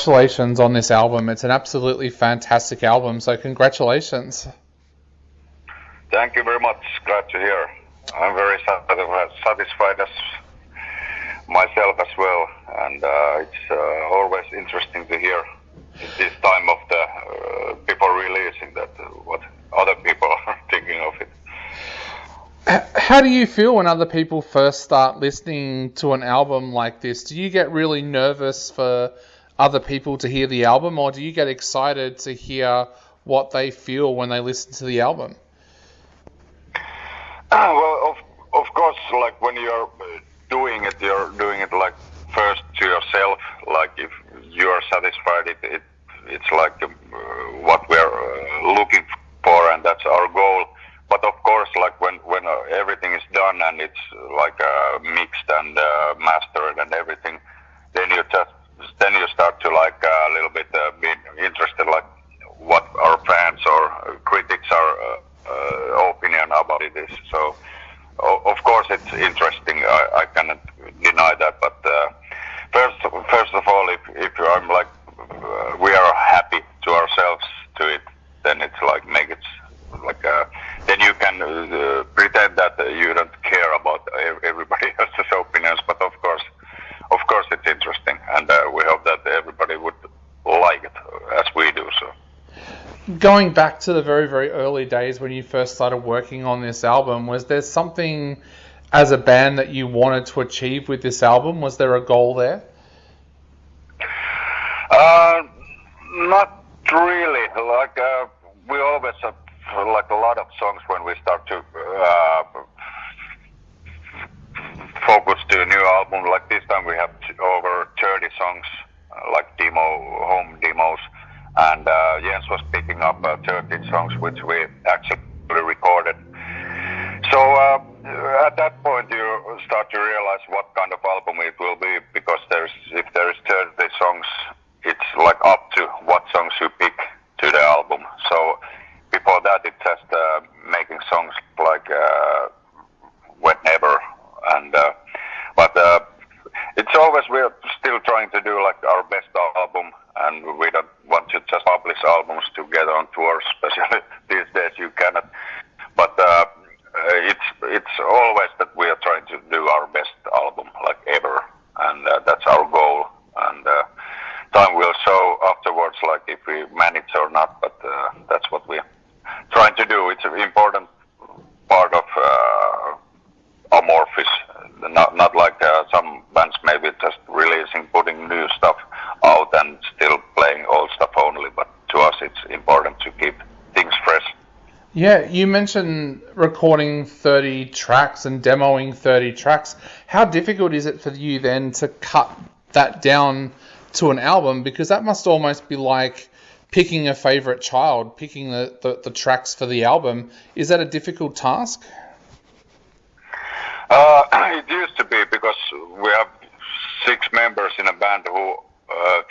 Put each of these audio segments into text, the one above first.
Congratulations on this album. It's an absolutely fantastic album, so congratulations. Thank you very much. Glad to hear. I'm very satisfied as myself as well, and it's always interesting to hear at this time of the people releasing that what other people are thinking of it. How do you feel when other people first start listening to an album like this? Do you get really nervous for other people to hear the album, or do you get excited to hear what they feel when they listen to the album? Well, of course, like when you're doing it like first to yourself. Like if you are satisfied, it's like what we're looking for, and that's our goal. But of course, like when everything is done and it's like mixed and mastered and everything, then you start to like a little bit be interested, like what our fans or critics are opinion about it is. So of course it's interesting. I cannot deny that. But first of all, if I'm like we are happy to ourselves to it, then it's like make it like then you can pretend that you don't care about everybody else's opinions. But of course it's interesting, and we hope that everybody would like it as we do. So going back to the very, very early days when you first started working on this album, was there something as a band that you wanted to achieve with this album? Was there a goal there? Not really. Like we always have like a lot of songs when we start to focus to a new album. Like this time we have over 30 songs, like home demos, and Jens was picking up 13 songs which we actually recorded. So at that point you start to realize what kind of album it will be, because if there is 30 songs, it's like up to what songs you pick to the album. So before that it's just making songs like whenever, and but it's always we're still trying to do like our best album, and we don't want to just publish albums to get on tours, especially these days you cannot. But it's always that we are trying to do our best album like ever, and that's our goal, and time will show afterwards like if we manage or not, but that's what we're trying to do. It's an important part of AMORPHIS, not like some bands maybe just releasing, putting new stuff out and still playing old stuff only, but to us it's important to keep things fresh. Yeah, you mentioned recording 30 tracks and demoing 30 tracks. How difficult is it for you then to cut that down to an album? Because that must almost be like picking a favorite child, picking the tracks for the album. Is that a difficult task? It used to be, because we have 6 members in a band who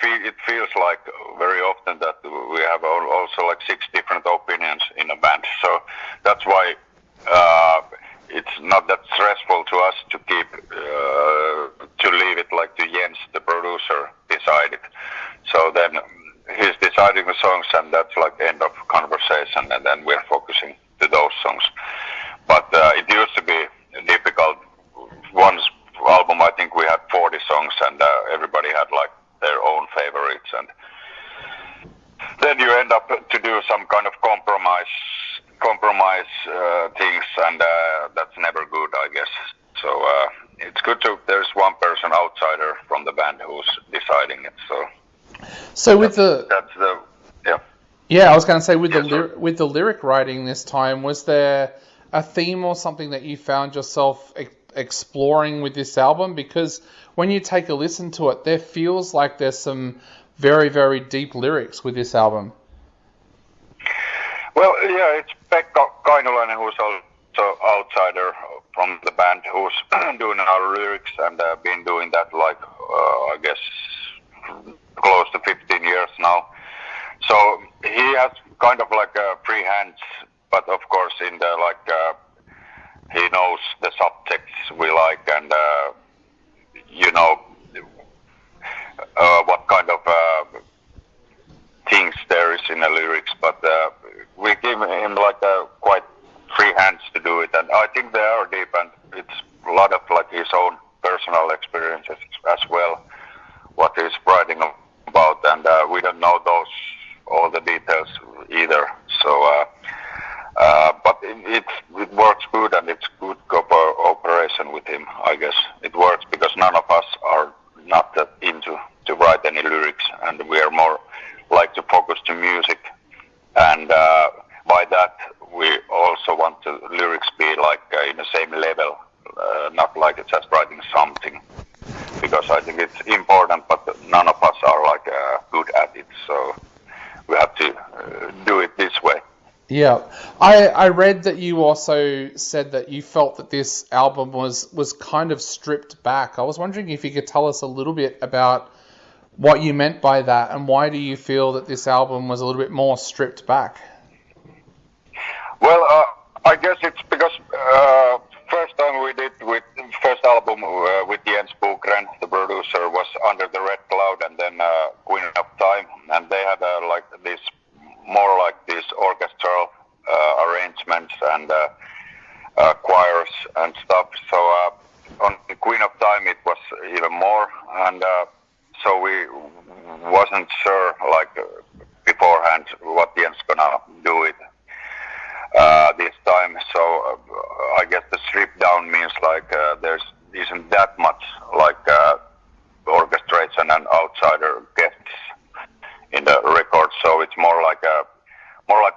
it feels like very often that we have also like 6 different opinions in a band. So that's why it's not that stressful to us to keep to leave it like to Jens, the producer, decide it. So then he's deciding the songs, and that's like end of conversation, and then we're focusing to those songs. But it used to be difficult. One album I think we had 40 songs, and everybody had like their own favorites, and then you end up to do some kind of compromise things, and that's never good, I guess. So it's good to there's one person outsider from the band who's deciding it. So with that's the yeah, I was going to say with the lyric writing this time, was there a theme or something that you found yourself exploring with this album? Because when you take a listen to it, there feels like there's some very, very deep lyrics with this album. Well, yeah, it's Pekka Kainulainen, who's also outsider from the band, who's doing our lyrics, and been doing that like I guess close to 15 years now. So he has kind of like free hands, but of course in the like he knows the subjects we like, and you know what kind of at it. So we have to do it this way. Yeah, I read that you also said that you felt that this album was kind of stripped back. I was wondering if you could tell us a little bit about what you meant by that, and why do you feel that this album was a little bit more stripped back? Well, I guess it's because first time we did with first album with Jens Bogren, the producer, was Under the Red Cloud, and then Queen of Time, and they had like this more like these orchestral arrangements and choirs and stuff. So on Queen of Time it was even more, and so we wasn't sure like beforehand what Jens gonna do it this time. So I guess the strip down means like there's isn't that much like orchestration and outsider guests in the record, so it's more like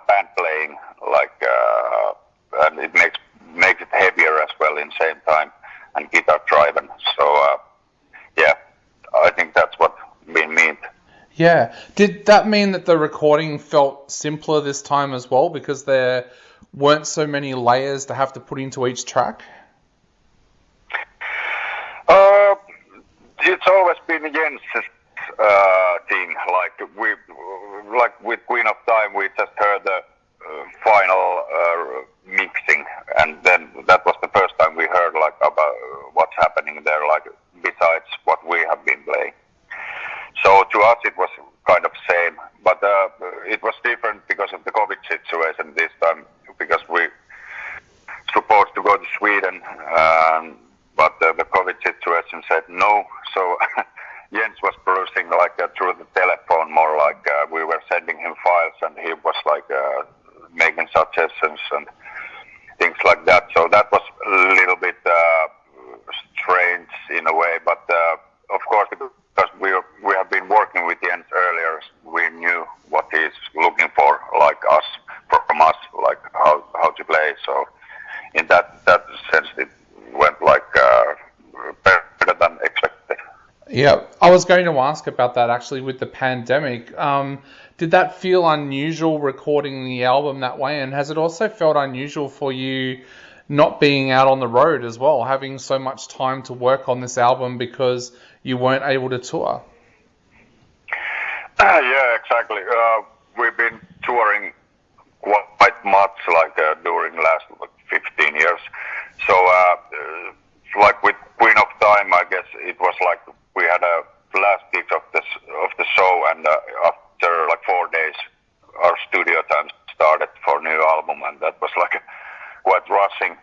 band playing, like and it makes it heavier as well in same time, and guitar driven. So yeah, I think that's what we mean. Yeah, did that mean that the recording felt simpler this time as well, because there weren't so many layers to have to put into each track? It's always been Jens' thing. Like with Queen of Time, we just heard the final mixing, and then that was the first time we heard like about what's happening there, like besides what we have been playing. So to us it was kind of same, but it was different because of the COVID situation this time, because we supposed to go to Sweden, but the COVID situation said no. So Jens was producing like through the telephone, more like we were sending him files, and he was like making suggestions and things like that. So that was a little bit strange in a way, but of course because we have been working with Jens earlier, we knew what he's looking for, like from us, like how to play. So in that sense, it went like better than expected. Yeah, I was going to ask about that actually with the pandemic. Did that feel unusual recording the album that way? And has it also felt unusual for you not being out on the road as well, having so much time to work on this album because you weren't able to tour? Yeah, exactly. We've been touring quite much, like during last 15 years. So, like with Queen of Time, I guess it was like we had a last gig of the show, and after like 4 days, our studio time started for new album, and that was like quite rushing.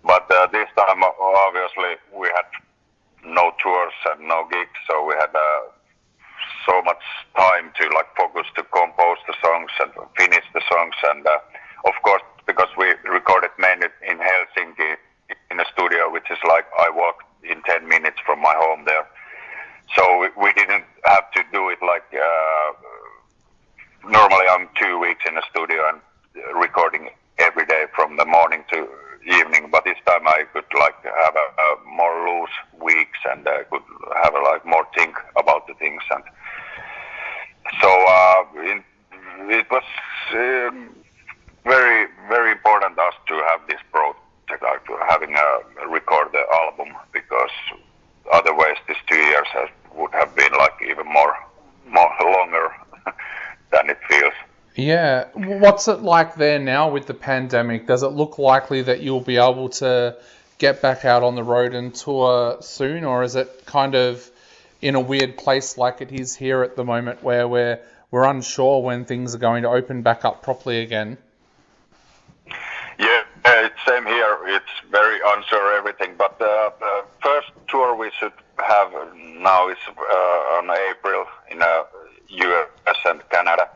But this time, obviously, we had no tours and no gigs, so we had so much time to like focus to compose the songs and finish the songs, and of course, because we recorded mainly in Helsinki in a studio, which is like I walked in 10 minutes from my home there. So we didn't have to do it like normally I'm 2 weeks in a studio and recording every day from the morning to evening, but this time I could like have a more loose weeks, and could have a like more think about the things, and so it was very, very important us to have this project, having a record the album, because otherwise this 2 years would have been like even more longer than it feels. Yeah. What's it like there now with the pandemic? Does it look likely that you'll be able to get back out on the road and tour soon, or is it kind of in a weird place like it is here at the moment, where we're unsure when things are going to open back up properly again? Yeah, it's same here. It's very unsure everything, but the first tour we should have now is on April in US and Canada,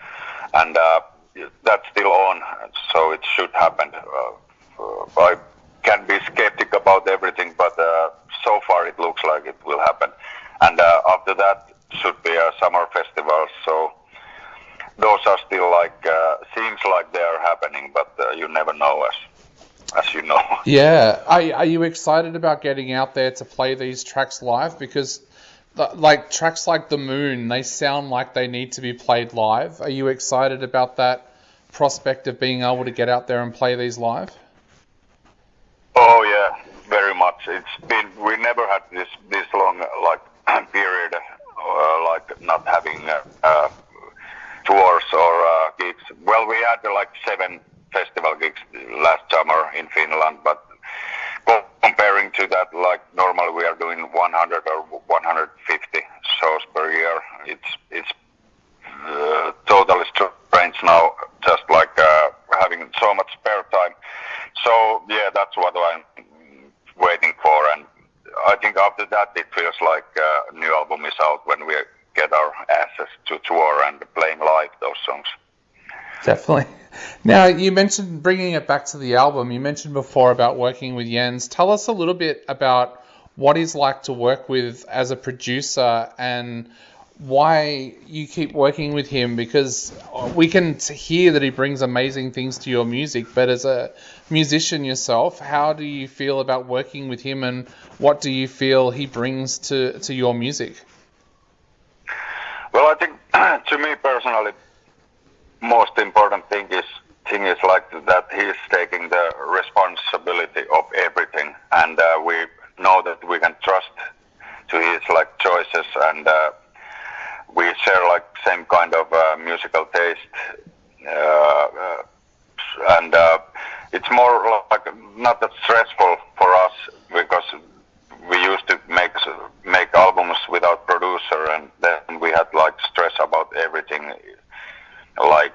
and that's still on, so it should happen. I can be skeptic about everything, but so far it looks like it will happen. And after that should be a summer festival, so those are still like, seems like they are happening, but you never know, as you know. Yeah. Are you excited about getting out there to play these tracks live? Because like tracks like The Moon, they sound like they need to be played live. Are you excited about that prospect of being able to get out there and play these live? Oh yeah, very much. We never had this long like period like not having tours or gigs. Well, we had like 7 festival gigs last summer in Finland, but comparing to that, like normally we are doing 100 or 150 shows per year. It's totally strange now, just like having so much spare time. So yeah, that's what I'm waiting for, and I think after that it feels like a new album is out when we get our asses to tour and playing live those songs. Definitely. Now, you mentioned bringing it back to the album. You mentioned before about working with Jens. Tell us a little bit about what he's like to work with as a producer and why you keep working with him, because we can hear that he brings amazing things to your music, but as a musician yourself, how do you feel about working with him and what do you feel he brings to your music? Well, I think to me personally, most important thing is like that he's taking the responsibility of everything, and we know that we can trust to his like choices, and we share like same kind of musical taste, and it's more like not that stressful for us because we used to make albums without producer, and then we had like stress about everything. Like,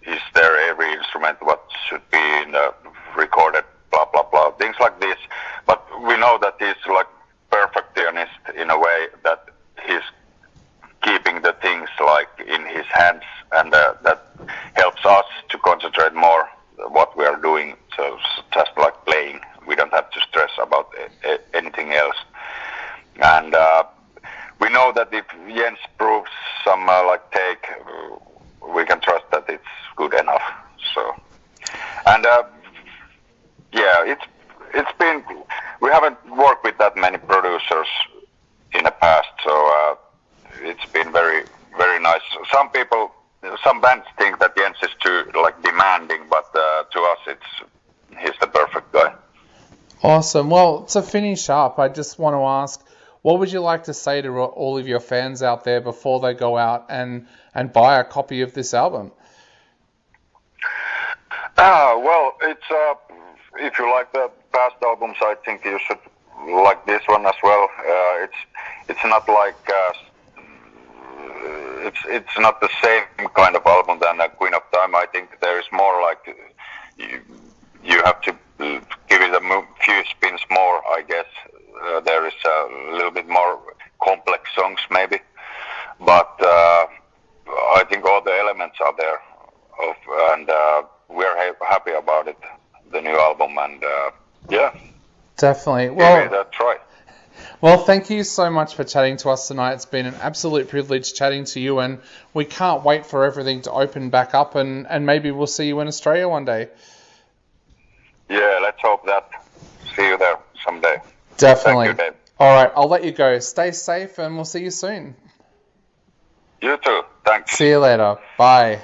is there every instrument what should be in the recorded, blah, blah, blah, things like this. But we know that he's like perfectionist in a way that he's keeping the things like in his hands, and that helps us to concentrate more what we are doing. So it's just like playing. We don't have to stress about anything else. And we know that if Jens proves some like take, we can trust that it's good enough. So, and yeah, it's been, we haven't worked with that many producers in the past, so it's been very, very nice. Some bands think that Jens is too like demanding, but to us, he's the perfect guy. Awesome. Well, to finish up, I just want to ask, what would you like to say to all of your fans out there before they go out and buy a copy of this album? Well, it's if you like the past albums, I think you should like this one as well. It's not like it's not the same kind of album than Queen of Time. I think there is more like you have to give it a few spins more, I guess. There is a little bit more complex songs maybe, but I think all the elements are there, and we're happy about it, the new album, and yeah. Definitely. Well, give it a try. Well, thank you so much for chatting to us tonight. It's been an absolute privilege chatting to you, and we can't wait for everything to open back up, and maybe we'll see you in Australia one day. Yeah, let's hope that. See you there someday. Definitely. Thank you, Dave. All right, I'll let you go. Stay safe, and we'll see you soon. You too. Thanks. See you later. Bye.